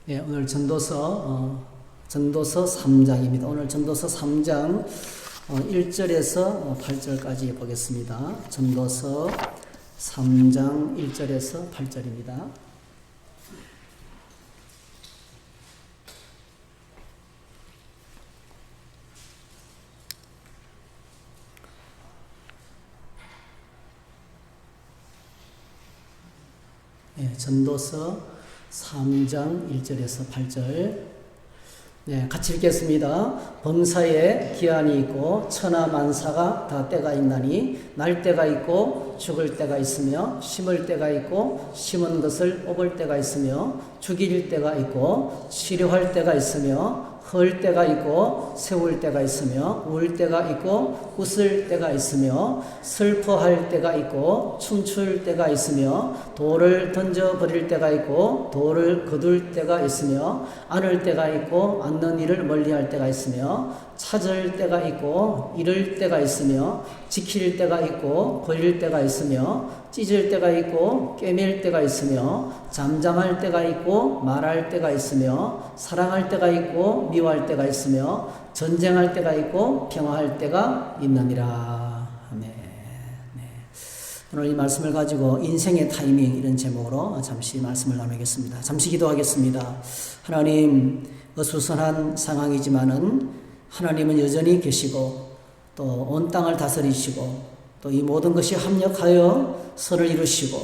예, 오늘 전도서 3장입니다. 오늘 전도서 3장 1절에서 8절까지 보겠습니다. 전도서 3장 1절에서 8절입니다. 예, 전도서 3장 1절에서 8절. 네, 같이 읽겠습니다. 범사에 기한이 있고 천하만사가 다 때가 있나니 날 때가 있고 죽을 때가 있으며 심을 때가 있고 심은 것을 뽑을 때가 있으며 죽일 때가 있고 치료할 때가 있으며 헐 때가 있고 세울 때가 있으며 울 때가 있고 웃을 때가 있으며 슬퍼할 때가 있고 춤출 때가 있으며 돌을 던져버릴 때가 있고 돌을 거둘 때가 있으며 안을 때가 있고 앉는 일을 멀리할 때가 있으며 찾을 때가 있고 잃을 때가 있으며 지킬 때가 있고 버릴 때가 있으며 찢을 때가 있고 꿰맬 때가 있으며 잠잠할 때가 있고 말할 때가 있으며 사랑할 때가 있고 미워할 때가 있으며 전쟁할 때가 있고 평화할 때가 있느니라. 아멘. 네. 오늘 이 말씀을 가지고 인생의 타이밍 이런 제목으로 잠시 말씀을 나누겠습니다. 잠시 기도하겠습니다. 하나님, 어수선한 상황이지만은 하나님은 여전히 계시고 또 온 땅을 다스리시고 또 이 모든 것이 합력하여 선을 이루시고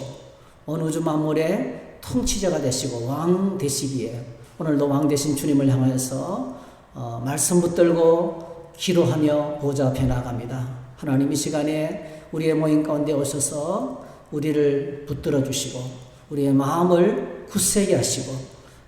온 우주 만물의 통치자가 되시고 왕 되시기에 오늘도 왕 되신 주님을 향하여서 말씀 붙들고 기도하며 보좌 앞에 나갑니다. 하나님, 이 시간에 우리의 모임 가운데 오셔서 우리를 붙들어 주시고 우리의 마음을 굳세게 하시고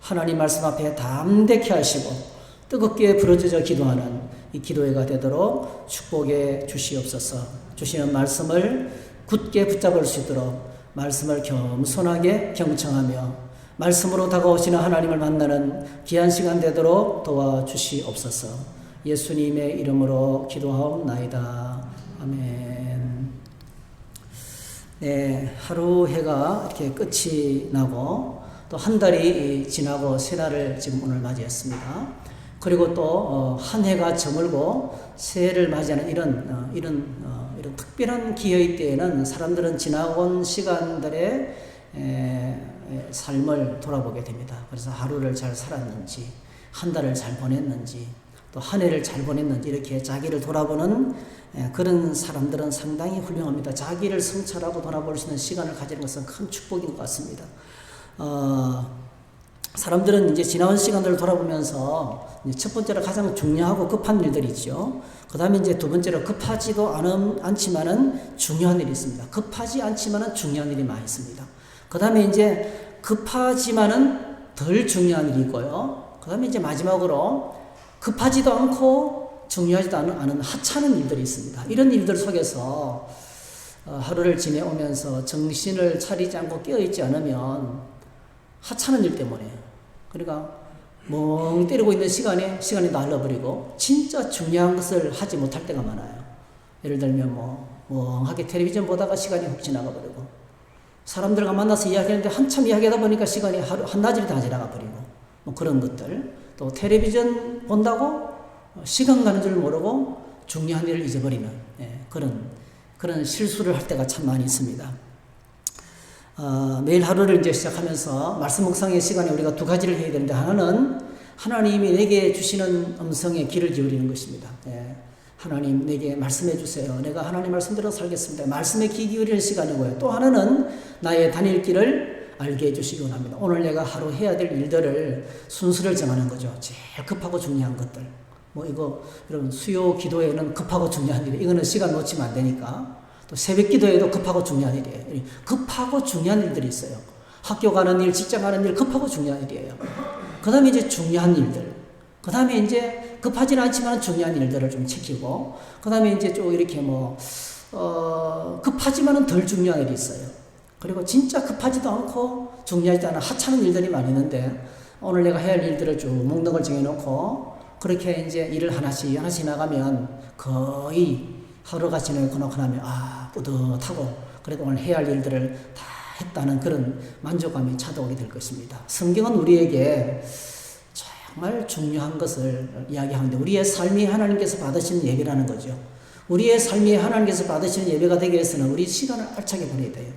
하나님 말씀 앞에 담대케 하시고 뜨겁게 부르짖어 기도하는 이 기도회가 되도록 축복해 주시옵소서. 주시는 말씀을 굳게 붙잡을 수 있도록 말씀을 겸손하게 경청하며 말씀으로 다가오시는 하나님을 만나는 귀한 시간 되도록 도와주시옵소서. 예수님의 이름으로 기도하옵나이다. 아멘. 네, 하루 해가 이렇게 끝이 나고 또 한 달이 지나고 새날을 지금 오늘 맞이했습니다. 그리고 또 한 해가 저물고 새해를 맞이하는 이런 특별한 기회의 때에는 사람들은 지나온 시간들의 삶을 돌아보게 됩니다. 그래서 하루를 잘 살았는지, 한 달을 잘 보냈는지, 또 한 해를 잘 보냈는지 이렇게 자기를 돌아보는 그런 사람들은 상당히 훌륭합니다. 자기를 성찰하고 돌아볼 수 있는 시간을 가지는 것은 큰 축복인 것 같습니다. 사람들은 이제 지나온 시간들을 돌아보면서 첫 번째로 가장 중요하고 급한 일들이 있죠. 그 다음에 이제 두 번째로 급하지도 않지만은 중요한 일이 있습니다. 급하지 않지만은 중요한 일이 많이 있습니다. 그 다음에 이제 급하지만은 덜 중요한 일이 있고요. 그 다음에 이제 마지막으로 급하지도 않고 중요하지도 않은 하찮은 일들이 있습니다. 이런 일들 속에서 하루를 지내오면서 정신을 차리지 않고 깨어있지 않으면 하찮은 일 때문에, 그러니까 멍 때리고 있는 시간이 날라버리고 진짜 중요한 것을 하지 못할 때가 많아요. 예를 들면 멍하게 텔레비전 보다가 시간이 훅 지나가버리고, 사람들과 만나서 이야기하는데 한참 이야기하다 보니까 시간이 한나절이 다 지나가버리고, 그런 것들. 또 텔레비전 본다고 시간 가는 줄 모르고 중요한 일을 잊어버리는 그런 실수를 할 때가 참 많이 있습니다. 매일 하루를 이제 시작하면서 말씀 묵상의 시간에 우리가 두 가지를 해야 되는데, 하나는 하나님이 내게 주시는 음성에 귀를 기울이는 것입니다. 하나님 내게 말씀해 주세요. 내가 하나님 말씀대로 살겠습니다. 말씀에 귀 기울이는 시간이고요. 또 하나는 나의 다닐 길을 알게 해주시기 원합니다. 오늘 내가 하루 해야 될 일들을 순서를 정하는 거죠. 제일 급하고 중요한 것들. 여러분, 수요 기도에는 급하고 중요한 일이, 이거는 시간 놓치면 안 되니까. 또 새벽 기도에도 급하고 중요한 일이에요. 급하고 중요한 일들이 있어요. 학교 가는 일, 직장 가는 일, 급하고 중요한 일이에요. 그 다음에 이제 중요한 일들. 그 다음에 이제 급하지는 않지만 중요한 일들을 좀 지키고, 그 다음에 이제 좀 이렇게 급하지만은 덜 중요한 일이 있어요. 그리고 진짜 급하지도 않고 중요하지도 않은 하찮은 일들이 많이 있는데, 오늘 내가 해야 할 일들을 쭉 목록을 정해놓고, 그렇게 이제 일을 하나씩 나가면 거의 하루가 지나고 나면 뿌듯하고, 그래도 오늘 해야 할 일들을 다 했다는 그런 만족감이 찾아오게 될 것입니다. 성경은 우리에게 정말 중요한 것을 이야기하는데 우리의 삶이 하나님께서 받으시는 예배라는 거죠. 우리의 삶이 하나님께서 받으시는 예배가 되기 위해서는 우리 시간을 알차게 보내야 돼요.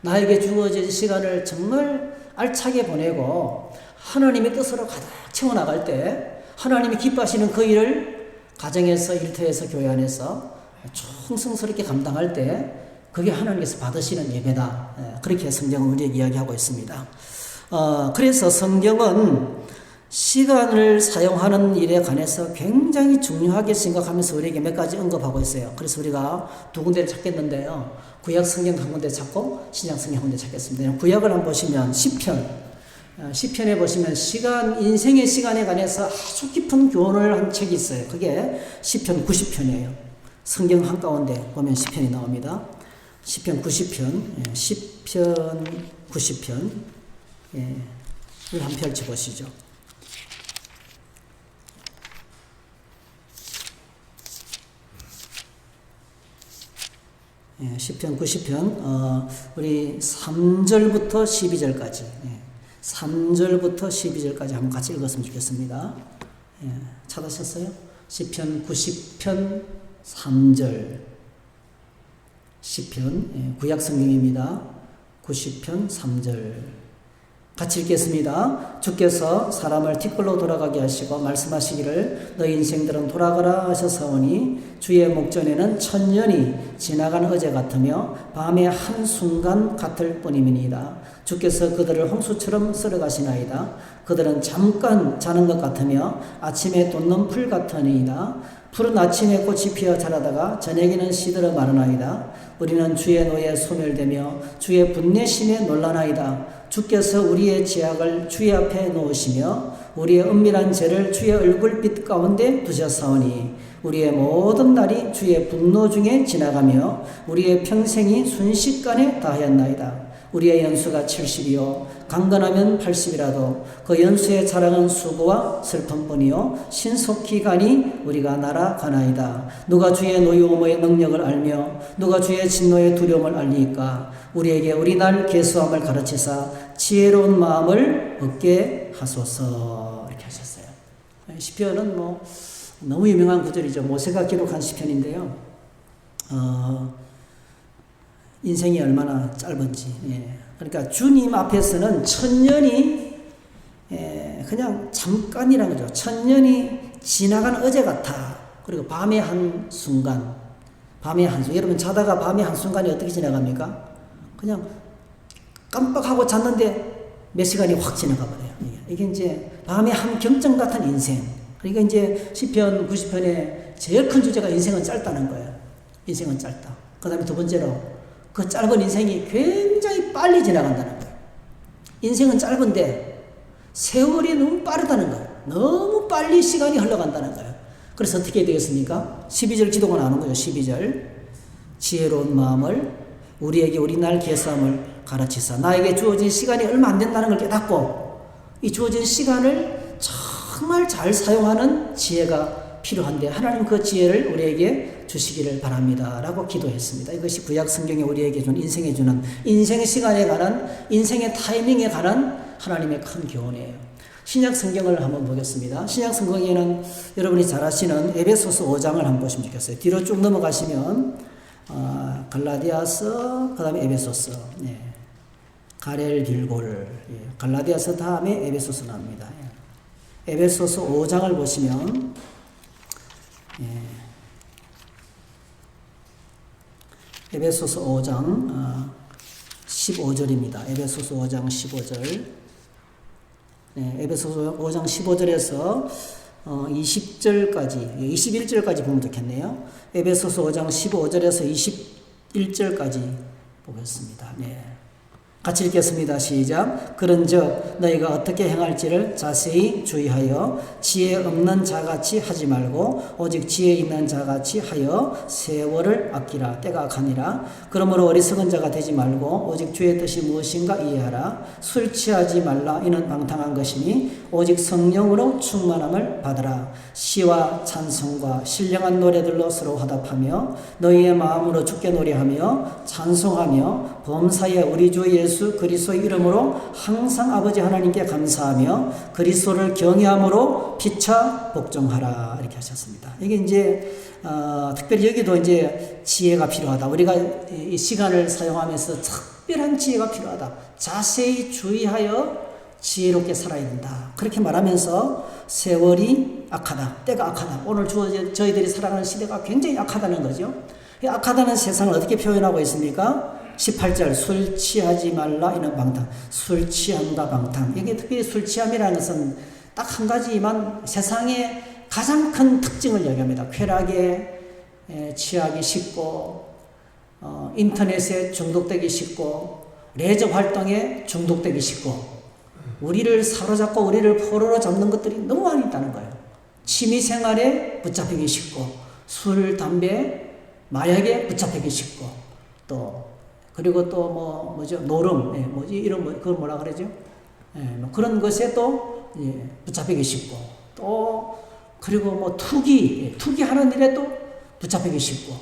나에게 주어진 시간을 정말 알차게 보내고 하나님의 뜻으로 가득 채워나갈 때 하나님이 기뻐하시는 그 일을 가정에서, 일터에서, 교회 안에서 충성스럽게 감당할 때 그게 하나님께서 받으시는 예배다. 그렇게 성경은 우리에게 이야기하고 있습니다. 그래서 성경은 시간을 사용하는 일에 관해서 굉장히 중요하게 생각하면서 우리에게 몇 가지 언급하고 있어요. 그래서 우리가 두 군데를 찾겠는데요. 구약 성경 한 군데 찾고 신약 성경 한 군데 찾겠습니다. 구약을 한번 보시면 시편에 보시면 인생의 시간에 관해서 아주 깊은 교훈을 한 책이 있어요. 그게 시편 90편이에요. 성경 한가운데 보면 시편이 나옵니다. 시편 90편, 시편 90편, 이걸 한번 펼쳐보시죠. 시편 90편, 우리 3절부터 12절까지, 3절부터 12절까지 한번 같이 읽었으면 좋겠습니다. 찾으셨어요? 시편 90편 3절. 시편, 구약 성경입니다. 90편 3절. 같이 읽겠습니다. 주께서 사람을 티끌로 돌아가게 하시고 말씀하시기를 너희 인생들은 돌아가라 하셨사오니 주의 목전에는 천년이 지나간 어제 같으며 밤의 한순간 같을 뿐임이니이다. 주께서 그들을 홍수처럼 쓸어가시나이다. 그들은 잠깐 자는 것 같으며 아침에 돋는 풀 같으니이다. 푸른 아침에 꽃이 피어 자라다가 저녁에는 시들어 마르나이다. 우리는 주의 노에 소멸되며 주의 분내심에 놀라나이다. 주께서 우리의 죄악을 주의 앞에 놓으시며 우리의 은밀한 죄를 주의 얼굴빛 가운데 두셨사오니 우리의 모든 날이 주의 분노 중에 지나가며 우리의 평생이 순식간에 다하였나이다. 우리의 연수가 70이요 강건하면 80이라도 그 연수의 자랑은 수고와 슬픔뿐이요 신속히 가니 우리가 날아가나이다. 누가 주의 노여움의 능력을 알며 누가 주의 진노의 두려움을 알리까. 우리에게 우리 날 계수함을 가르치사 지혜로운 마음을 얻게 하소서. 이렇게 하셨어요. 시편은 너무 유명한 구절이죠. 모세가 기록한 시편인데요. 인생이 얼마나 짧은지. 그러니까 주님 앞에서는 천년이 그냥 잠깐이라는 거죠. 천년이 지나간 어제 같아. 그리고 밤의 한순간. 여러분 자다가 밤의 한순간이 어떻게 지나갑니까? 그냥 깜빡하고 잤는데 몇 시간이 확 지나가 버려요. 이게 이제 밤의 한 경점 같은 인생. 그러니까 이제 시편 90편의 제일 큰 주제가 인생은 짧다는 거예요. 인생은 짧다. 그 다음에 두 번째로 그 짧은 인생이 굉장히 빨리 지나간다는 거예요. 인생은 짧은데 세월이 너무 빠르다는 거예요. 너무 빨리 시간이 흘러간다는 거예요. 그래서 어떻게 되겠습니까? 12절 기도가 나오는 거죠. 12절. 지혜로운 마음을 우리에게 우리 날 계수함을 가르치사. 나에게 주어진 시간이 얼마 안 된다는 걸 깨닫고 이 주어진 시간을 정말 잘 사용하는 지혜가 필요한데 하나님 그 지혜를 우리에게 주시기를 바랍니다. 라고 기도했습니다. 이것이 구약 성경에 우리에게 준 인생에 주는 인생의 시간에 관한 인생의 타이밍에 관한 하나님의 큰 교훈이에요. 신약 성경을 한번 보겠습니다. 신약 성경에는 여러분이 잘 아시는 에베소서 5장을 한번 보시면 좋겠어요. 뒤로 쭉 넘어가시면 갈라디아서 그 다음에 에베소서 가렐 빌고를 갈라디아서 다음에 에베소서 나옵니다. 에베소서 5장을 보시면 에베소서 5장 15절입니다. 에베소서 5장 15절. 에베소서 5장 15절에서 20절까지, 21절까지 보면 좋겠네요. 에베소서 5장 15절에서 21절까지 보겠습니다. 같이 읽겠습니다. 시작. 그런즉 너희가 어떻게 행할지를 자세히 주의하여 지혜 없는 자같이 하지 말고 오직 지혜 있는 자같이 하여 세월을 아끼라. 때가 가니라. 그러므로 어리석은 자가 되지 말고 오직 주의 뜻이 무엇인가 이해하라. 술 취하지 말라. 이는 방탕한 것이니 오직 성령으로 충만함을 받으라. 시와 찬송과 신령한 노래들로 서로 화답하며 너희의 마음으로 주께 노래하며 찬송하며 범사에 우리 주 예수 예수 그리스도의 이름으로 항상 아버지 하나님께 감사하며 그리스도를 경외함으로 피차 복종하라 이렇게 하셨습니다. 이게 이제 특별히 여기도 이제 지혜가 필요하다. 우리가 이 시간을 사용하면서 특별한 지혜가 필요하다. 자세히 주의하여 지혜롭게 살아야 된다. 그렇게 말하면서 세월이 악하다. 때가 악하다. 오늘 저희들이 살아가는 시대가 굉장히 악하다는 거죠. 이 악하다는 세상을 어떻게 표현하고 있습니까? 18절 술 취하지 말라 이는 방탕. 술 취함과 방탕. 이게 특별히 술 취함이라는 것은 딱 한 가지만 세상의 가장 큰 특징을 얘기합니다. 쾌락에 취하기 쉽고 인터넷에 중독되기 쉽고 레저 활동에 중독되기 쉽고 우리를 사로잡고 우리를 포로로 잡는 것들이 너무 많이 있다는 거예요. 취미생활에 붙잡히기 쉽고 술, 담배, 마약에 붙잡히기 쉽고 그리고 또 뭐죠? 노름, 이런 그걸 뭐라 그러죠? 뭐 그런 것에 또 붙잡히기 쉽고 그리고 투기하는 일에 또 붙잡히기 쉽고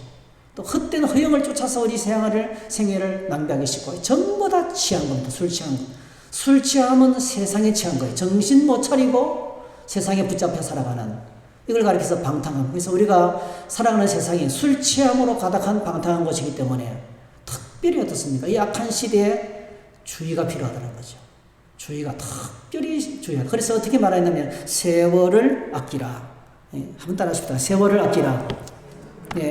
또 헛된 허영을 쫓아서 우리 생애를 낭비하기 쉽고 전부 다 취한 겁니다. 술 취한 거. 술 취함은 세상에 취한 거예요. 정신 못 차리고 세상에 붙잡혀 살아가는 이걸 가리켜서 방탕함. 그래서 우리가 살아가는 세상이 술 취함으로 가득한 방탕한 것이기 때문에 특별히 어떻습니까? 이 악한 시대에 주의가 필요하다는 거죠. 주의가 특별히 주의하다. 그래서 어떻게 말하냐면 세월을 아끼라. 한번 따라하십시다. 세월을 아끼라.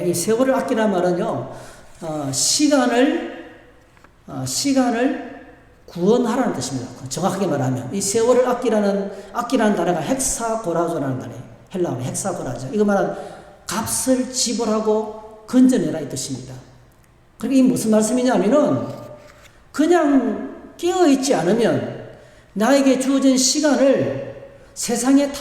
이 세월을 아끼라 말은요. 시간을 구원하라는 뜻입니다. 정확하게 말하면 이 세월을 아끼라는 단어가 헥사고라조라는 단어예요. 헬라어로 헥사고라조. 이거 말은 값을 지불하고 건져내라 이 뜻입니다. 그러니까 이게 무슨 말씀이냐면은 그냥 깨어있지 않으면 나에게 주어진 시간을 세상에 다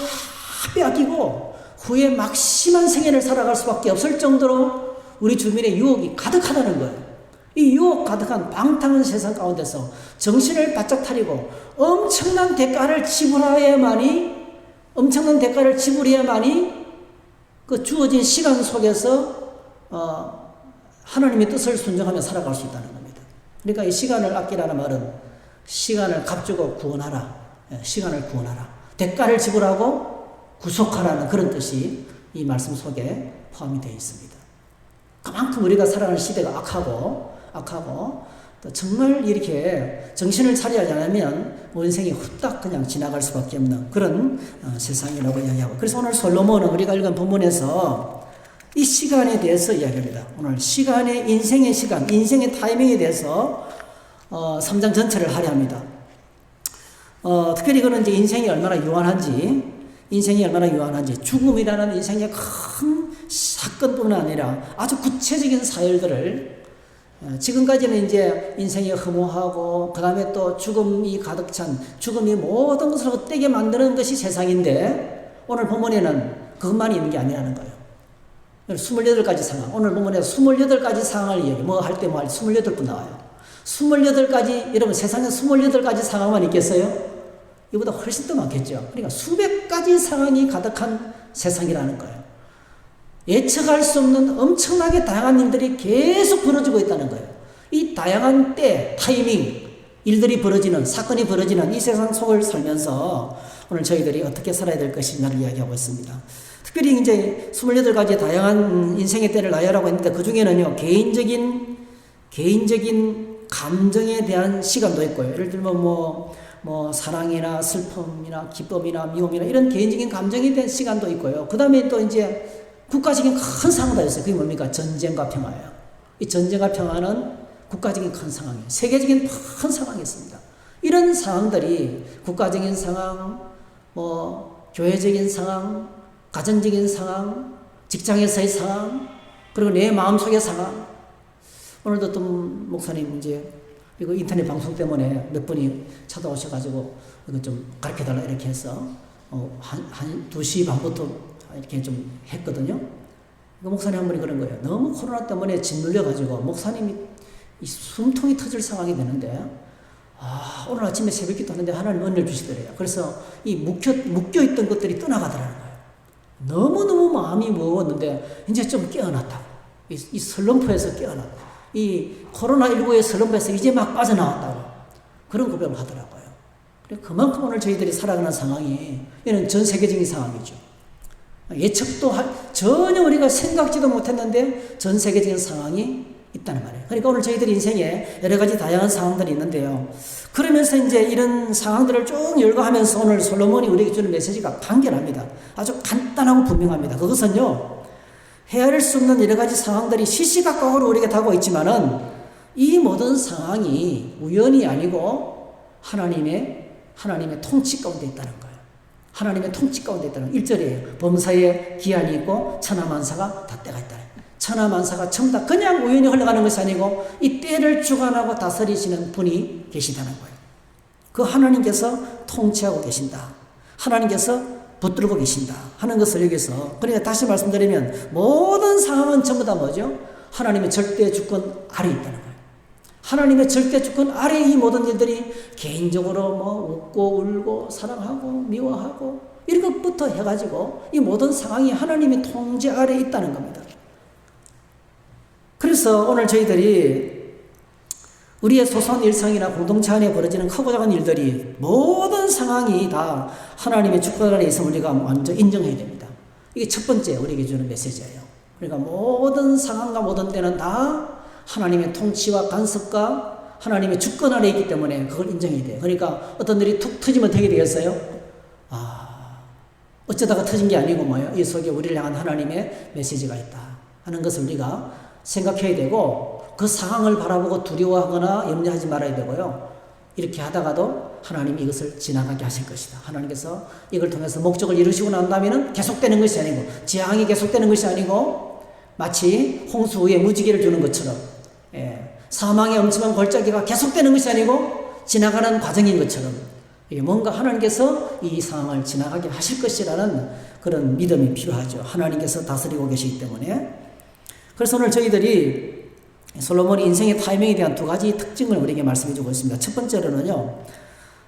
빼앗기고 후에 막심한 생애를 살아갈 수밖에 없을 정도로 우리 주민의 유혹이 가득하다는 거예요. 이 유혹 가득한 방탕한 세상 가운데서 정신을 바짝 차리고 엄청난 대가를 지불해야만이 그 주어진 시간 속에서 하나님의 뜻을 순종하며 살아갈 수 있다는 겁니다. 그러니까 이 시간을 아끼라는 말은 시간을 값주고 구원하라. 시간을 구원하라. 대가를 지불하고 구속하라는 그런 뜻이 이 말씀 속에 포함이 되어 있습니다. 그만큼 우리가 살아가는 시대가 악하고 또 정말 이렇게 정신을 차려야 하면 우리 인생이 후딱 그냥 지나갈 수밖에 없는 그런 세상이라고 이야기하고 그래서 오늘 솔로몬은 우리가 읽은 본문에서 이 시간에 대해서 이야기합니다. 오늘 인생의 시간, 인생의 타이밍에 대해서 3장 전체를 할애합니다. 특별히 그는 이제 인생이 얼마나 유한한지 죽음이라는 인생의 큰 사건뿐만 아니라 아주 구체적인 사열들을 지금까지는 이제 인생이 허무하고 그 다음에 또 죽음이 가득 찬 죽음이 모든 것을 헛되게 만드는 것이 세상인데 오늘 본문에는 그것만이 있는 게 아니라는 거예요. 28가지 상황. 오늘 본문에서 28가지 상황을 이야기해. 뭐 할 때 28분 나와요. 28가지, 여러분 세상에 28가지 상황만 있겠어요? 이보다 훨씬 더 많겠죠. 그러니까 수백 가지 상황이 가득한 세상이라는 거예요. 예측할 수 없는 엄청나게 다양한 일들이 계속 벌어지고 있다는 거예요. 이 다양한 때, 타이밍, 사건이 벌어지는 이 세상 속을 살면서 오늘 저희들이 어떻게 살아야 될 것이냐를 이야기하고 있습니다. 특별히 이제 28가지 다양한 인생의 때를 나열하고 있는데 그 중에는요, 개인적인 감정에 대한 시간도 있고요. 예를 들면 사랑이나 슬픔이나 기쁨이나 미움이나 이런 개인적인 감정에 대한 시간도 있고요. 그 다음에 또 이제 국가적인 큰 상황도 있어요. 그게 뭡니까? 전쟁과 평화예요. 이 전쟁과 평화는 국가적인 큰 상황이에요. 세계적인 큰 상황이 있습니다. 이런 상황들이 국가적인 상황, 교회적인 상황, 가정적인 상황, 직장에서의 상황, 그리고 내 마음속의 상황. 오늘도 어떤 목사님 이거 인터넷 방송 때문에 몇 분이 찾아오셔가지고 이거 좀 가르쳐달라 이렇게 해서 한 2시 반부터 이렇게 좀 했거든요. 그 목사님 한 분이 그런 거예요. 너무 코로나 때문에 짓눌려가지고 목사님이 이 숨통이 터질 상황이 되는데 오늘 아침에 새벽기도 하는데 하나님 은혜를 주시더래요. 그래서 이 묶여있던 것들이 떠나가더라는 거예요. 너무너무 마음이 무거웠는데 이제 좀 깨어났다고. 이 슬럼프에서 깨어났다. 이 코로나19의 슬럼프에서 이제 막 빠져나왔다고. 그런 고백을 하더라고요. 그만큼 오늘 저희들이 살아가는 상황이 이는 전 세계적인 상황이죠. 전혀 우리가 생각지도 못했는데 전 세계적인 상황이 있다는 말이에요. 그러니까 오늘 저희들 인생에 여러 가지 다양한 상황들이 있는데요. 그러면서 이제 이런 상황들을 쭉 열거하면서 오늘 솔로몬이 우리에게 주는 메시지가 간결합니다. 아주 간단하고 분명합니다. 그것은요, 헤아릴 수 없는 여러 가지 상황들이 시시각각으로 우리에게 다가오고 있지만은 이 모든 상황이 우연이 아니고 하나님의 통치 가운데 있다는 거예요. 하나님의 통치 가운데 있다는 1절이에요. 범사에 기한이 있고 천하만사가 다 때가 있다. 천하만사가 전부 다 그냥 우연히 흘러가는 것이 아니고 이 때를 주관하고 다스리시는 분이 계시다는 거예요. 그 하나님께서 통치하고 계신다. 하나님께서 붙들고 계신다 하는 것을 여기서, 그러니까 다시 말씀드리면 모든 상황은 전부 다 뭐죠? 하나님의 절대 주권 아래 있다는 거예요. 하나님의 절대 주권 아래 이 모든 일들이 개인적으로 웃고 울고 사랑하고 미워하고 이런 것부터 해가지고 이 모든 상황이 하나님의 통제 아래 있다는 겁니다. 그래서 오늘 저희들이 우리의 소소한 일상이나 공동체 안에 벌어지는 크고 작은 일들이 모든 상황이 다 하나님의 주권 아래 있음을 우리가 먼저 인정해야 됩니다. 이게 첫 번째 우리에게 주는 메시지예요. 그러니까 모든 상황과 모든 때는 다 하나님의 통치와 간섭과 하나님의 주권 아래 있기 때문에 그걸 인정해야 돼요. 그러니까 어떤 일이 툭 터지면 되게 되겠어요? 어쩌다가 터진 게 아니고 뭐예요? 이 속에 우리를 향한 하나님의 메시지가 있다 하는 것을 우리가 생각해야 되고, 그 상황을 바라보고 두려워하거나 염려하지 말아야 되고요. 이렇게 하다가도 하나님이 이것을 지나가게 하실 것이다. 하나님께서 이걸 통해서 목적을 이루시고 난 다음에는 계속되는 것이 아니고, 재앙이 계속되는 것이 아니고, 마치 홍수 후에 무지개를 주는 것처럼, 사망의 엄청난 골짜기가 계속되는 것이 아니고 지나가는 과정인 것처럼, 뭔가 하나님께서 이 상황을 지나가게 하실 것이라는 그런 믿음이 필요하죠. 하나님께서 다스리고 계시기 때문에. 그래서 오늘 저희들이 솔로몬이 인생의 타이밍에 대한 두 가지 특징을 우리에게 말씀해 주고 있습니다. 첫 번째로는요,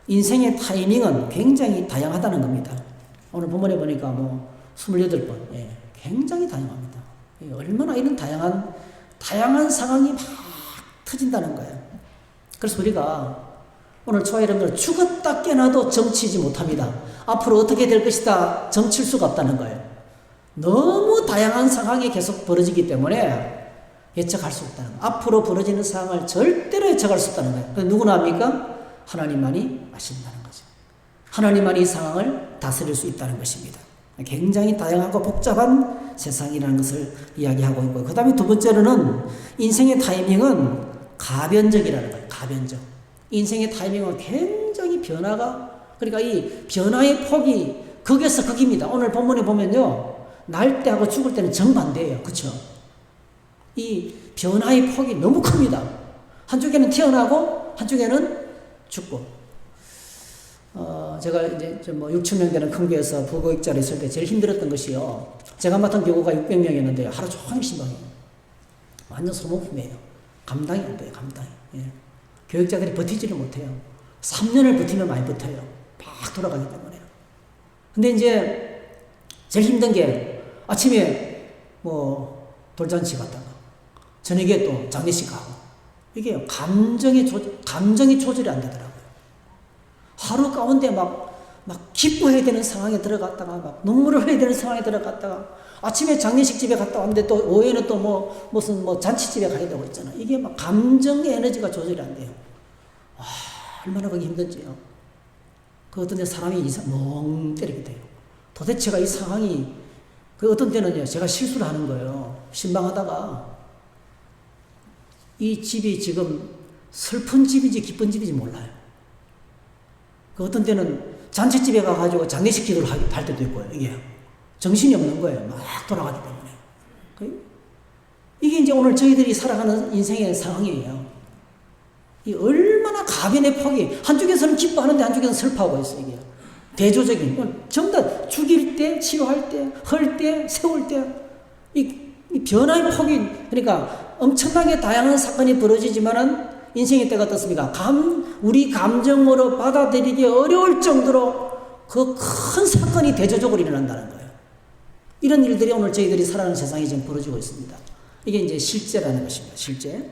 인생의 타이밍은 굉장히 다양하다는 겁니다. 오늘 본문에 보니까 28번, 굉장히 다양합니다. 얼마나 이런 다양한 상황이 막 터진다는 거예요. 그래서 우리가 오늘 초아이름들 죽었다 깨나도 점치지 못합니다. 앞으로 어떻게 될 것이다 점칠 수가 없다는 거예요. 너무 다양한 상황이 계속 벌어지기 때문에 예측할 수 없다는 거예요. 앞으로 벌어지는 상황을 절대로 예측할 수 없다는 거예요. 그래서 누구나 합니까? 하나님만이 아신다는 거죠. 하나님만이 이 상황을 다스릴 수 있다는 것입니다. 굉장히 다양하고 복잡한 세상이라는 것을 이야기하고 있고요. 그 다음에 두 번째로는 인생의 타이밍은 가변적이라는 거예요. 가변적. 인생의 타이밍은 굉장히 그러니까 이 변화의 폭이 극에서 극입니다. 오늘 본문에 보면요, 날 때하고 죽을 때는 정반대예요. 그렇죠? 이 변화의 폭이 너무 큽니다. 한쪽에는 태어나고 한쪽에는 죽고. 제가 이제 6,000명 되는 큰 교회에서 부교육자로 있을 때 제일 힘들었던 것이요, 제가 맡은 교구가 600명이었는데 하루 종일 신방이에요. 완전 소모품이에요. 감당이 안 돼요. 감당이. 교육자들이 버티지를 못해요. 3년을 버티면 많이 버텨요. 막 돌아가기 때문에. 근데 이제 제일 힘든 게 아침에 돌잔치 갔다가 저녁에 또 장례식 가고, 이게 감정이 조절이 안 되더라고요. 하루 가운데 막 기뻐해야 되는 상황에 들어갔다가 막 눈물을 흘려야 되는 상황에 들어갔다가 아침에 장례식 집에 갔다 왔는데 또 오후에는 또 무슨 잔치집에 가야 되고 있잖아. 이게 막 감정의 에너지가 조절이 안 돼요. 얼마나 그게 힘든지요. 그 어떤 데 사람이 멍 때리게 돼요. 도대체가 이 상황이, 그 어떤 때는요, 제가 실수를 하는 거예요. 신방하다가 이 집이 지금 슬픈 집인지 기쁜 집인지 몰라요. 그 어떤 때는 잔치집에 가가지고 장례식 기도를 할 때도 있고요. 이게 정신이 없는 거예요. 막 돌아가기 때문에. 이게 이제 오늘 저희들이 살아가는 인생의 상황이에요. 이 얼마나 가변의 폭이, 한쪽에서는 기뻐하는데 한쪽에서는 슬퍼하고 있어요. 이게 대조적인, 전부 다 죽일 때, 치료할 때, 헐 때, 세울 때, 이 변화의 폭이, 그러니까 엄청나게 다양한 사건이 벌어지지만은 인생의 때가 어떻습니까? 우리 감정으로 받아들이기 어려울 정도로 그 큰 사건이 대조적으로 일어난다는 거예요. 이런 일들이 오늘 저희들이 살아가는 세상에 지금 벌어지고 있습니다. 이게 이제 실제라는 것입니다. 실제.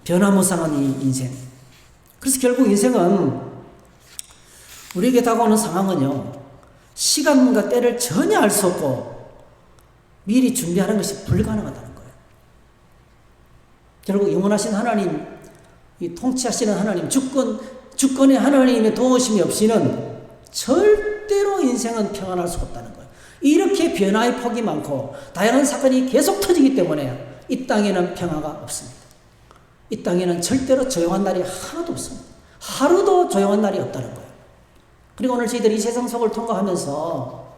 변화무쌍한 이 인생. 그래서 결국 인생은 우리에게 다가오는 상황은요, 시간과 때를 전혀 알 수 없고 미리 준비하는 것이 불가능하다는 거예요. 결국 영원하신 하나님, 이 통치하시는 하나님, 주권의 하나님의 도우심이 없이는 절대로 인생은 평안할 수가 없다는 거예요. 이렇게 변화의 폭이 많고 다양한 사건이 계속 터지기 때문에 이 땅에는 평화가 없습니다. 이 땅에는 절대로 조용한 날이 하나도 없습니다. 하루도 조용한 날이 없다는 거예요. 그리고 오늘 저희들이 이 세상 속을 통과하면서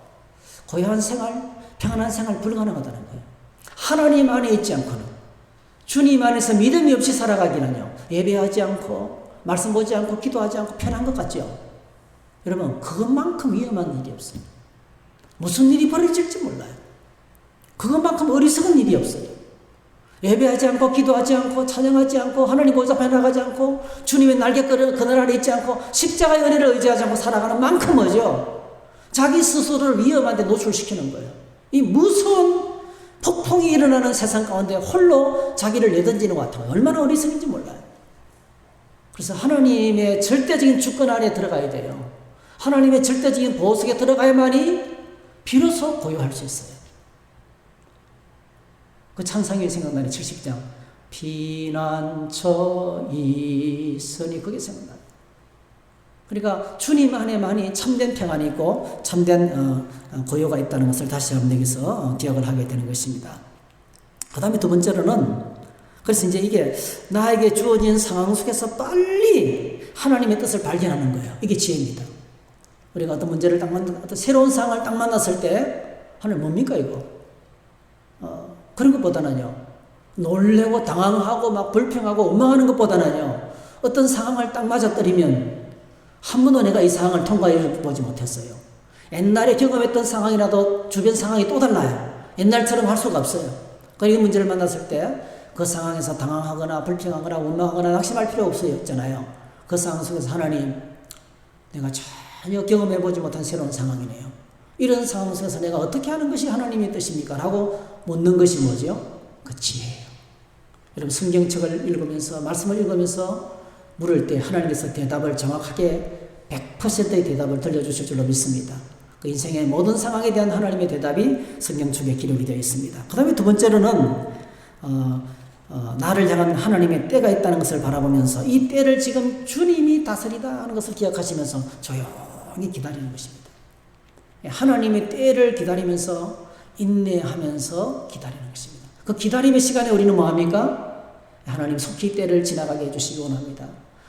고요한 생활, 평안한 생활 불가능하다는 거예요. 하나님 안에 있지 않고는, 주님 안에서 믿음이 없이 살아가기는요, 예배하지 않고 말씀 보지 않고 기도하지 않고 편한 것 같죠? 여러분, 그것만큼 위험한 일이 없습니다. 무슨 일이 벌어질지 몰라요. 그것만큼 어리석은 일이 없어요. 예배하지 않고 기도하지 않고 찬양하지 않고 하나님 보좌 앞에 나가지 않고 주님의 날개 그늘 아래 있지 않고 십자가의 은혜를 의지하지 않고 살아가는 만큼 뭐죠? 자기 스스로를 위험한 데 노출시키는 거예요. 이 무서운 폭풍이 일어나는 세상 가운데 홀로 자기를 내던지는 것 같아요. 얼마나 어리석은지 몰라요. 그래서 하나님의 절대적인 주권 안에 들어가야 돼요. 하나님의 절대적인 보호 속에 들어가야만이 비로소 고요할 수 있어요. 그 찬송이 생각나네. 70장 피난처 있으니, 그게 생각나요. 그러니까 주님 안에만이 참된 평안이 있고 참된 고요가 있다는 것을 다시 한번 여기서 기억을 하게 되는 것입니다. 그 다음에 두 번째로는, 그래서 이제 이게 나에게 주어진 상황 속에서 빨리 하나님의 뜻을 발견하는 거예요. 이게 지혜입니다. 우리가 어떤 문제를 어떤 새로운 상황을 딱 만났을 때, 하나님 뭡니까 이거? 그런 것보다는요, 놀래고 당황하고 막 불평하고 원망하는 것보다는요, 어떤 상황을 딱 맞아떨리면 한 번도 내가 이 상황을 통과해 보지 못했어요. 옛날에 경험했던 상황이라도 주변 상황이 또 달라요. 옛날처럼 할 수가 없어요. 그러니까 이 문제를 만났을 때 그 상황에서 당황하거나 불평하거나 원망하거나 낙심할 필요 없잖아요. 그 상황 속에서 하나님, 내가 전혀 경험해 보지 못한 새로운 상황이네요. 이런 상황 속에서 내가 어떻게 하는 것이 하나님의 뜻입니까? 라고 묻는 것이 뭐죠? 그 지혜예요. 여러분, 성경책을 읽으면서, 말씀을 읽으면서 물을 때 하나님께서 대답을 정확하게 100%의 대답을 들려주실 줄로 믿습니다. 그 인생의 모든 상황에 대한 하나님의 대답이 성경책에 기록이 되어 있습니다. 그 다음에 두 번째로는 나를 향한 하나님의 때가 있다는 것을 바라보면서 이 때를 지금 주님이 다스리다 하는 것을 기억하시면서 조용히 기다리는 것입니다. 하나님의 때를 기다리면서 인내하면서 기다리는 것입니다. 그 기다림의 시간에 우리는 뭐합니까? 하나님 속히 때를 지나가게 해주시기 원합니다.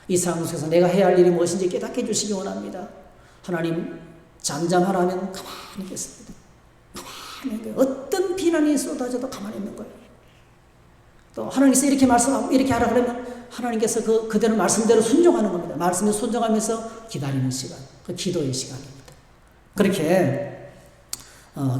이 상황 속에서 내가 해야 할 일이 무엇인지 깨닫게 해주시기 원합니다. 하나님, 잠잠하라면 가만히 있겠습니다. 가만히 있는 거예요. 어떤 비난이 쏟아져도 가만히 있는 거예요. 또 하나님께서 이렇게 말씀하고 이렇게 하라 그러면 하나님께서 그대로 말씀대로 순종하는 겁니다. 말씀에 순종하면서 기다리는 시간, 그 기도의 시간입니다. 그렇게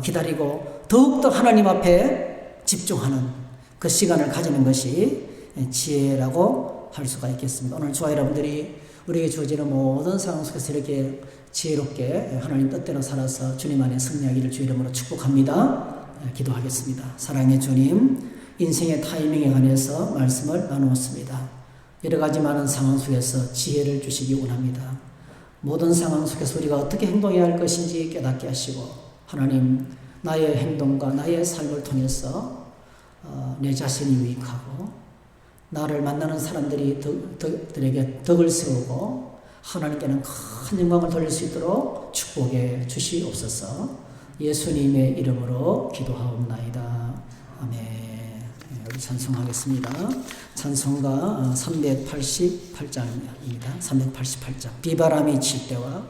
기다리고 더욱더 하나님 앞에 집중하는 그 시간을 가지는 것이 지혜라고 할 수가 있겠습니다. 오늘 저와 여러분들이 우리에게 주어지는 모든 상황 속에서 이렇게 지혜롭게 하나님 뜻대로 살아서 주님 안에 승리하기를 주 이름으로 축복합니다. 기도하겠습니다. 사랑의 주님, 인생의 타이밍에 관해서 말씀을 나누었습니다. 여러 가지 많은 상황 속에서 지혜를 주시기 원합니다. 모든 상황 속에서 우리가 어떻게 행동해야 할 것인지 깨닫게 하시고, 하나님, 나의 행동과 나의 삶을 통해서 내 자신이 유익하고 나를 만나는 사람들에게 덕을 세우고 하나님께는 큰 영광을 돌릴 수 있도록 축복해 주시옵소서. 예수님의 이름으로 기도하옵나이다. 아멘. 우리 찬송하겠습니다. 찬송가 388장입니다. 388장. 비바람이 칠 때와